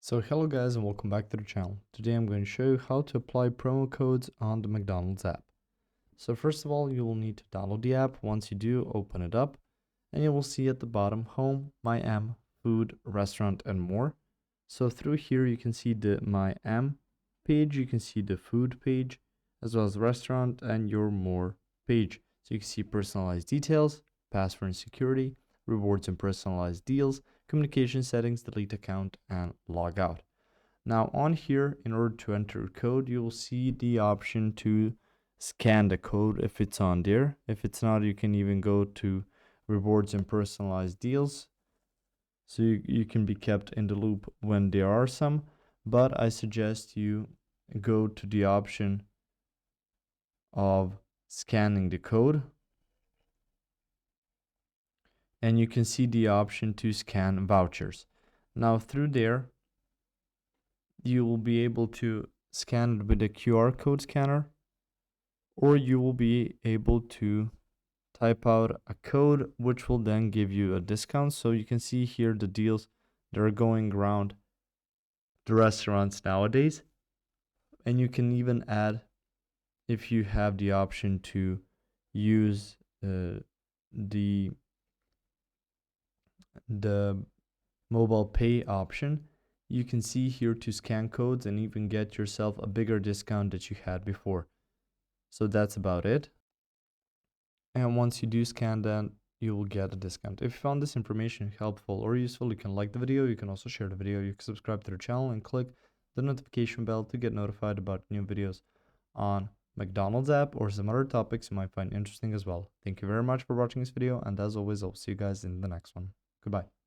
So hello guys and welcome back to the channel. Today I'm going to show you how to apply promo codes on the McDonald's app. So first of all, you will need to download the app. Once you do, open it up and you will see at the bottom Home, My M, Food, Restaurant and More. So through here you can see the My M page, you can see the Food page, as well as the Restaurant and your More page. So you can see personalized details, password and security, rewards and personalized deals, communication settings, delete account, and log out. Now on here, in order to enter code, you will see the option to scan the code if it's on there. If it's not, you can even go to rewards and personalized deals. So you can be kept in the loop when there are some, but I suggest you go to the option of scanning the code. And you can see the option to scan vouchers. Now through there, you will be able to scan it with a QR code scanner, or you will be able to type out a code which will then give you a discount. So you can see here the deals that are going around the restaurants nowadays. And you can even add, if you have the option to use the mobile pay option, you can see here to scan codes and even get yourself a bigger discount that you had before. So that's about it. And once you do scan that, you will get a discount. If you found this information helpful or useful, you can like the video, you can also share the video, you can subscribe to the channel and click the notification bell to get notified about new videos on McDonald's app or some other topics you might find interesting as well. Thank you very much for watching this video, and as always, I'll see you guys in the next one. Goodbye.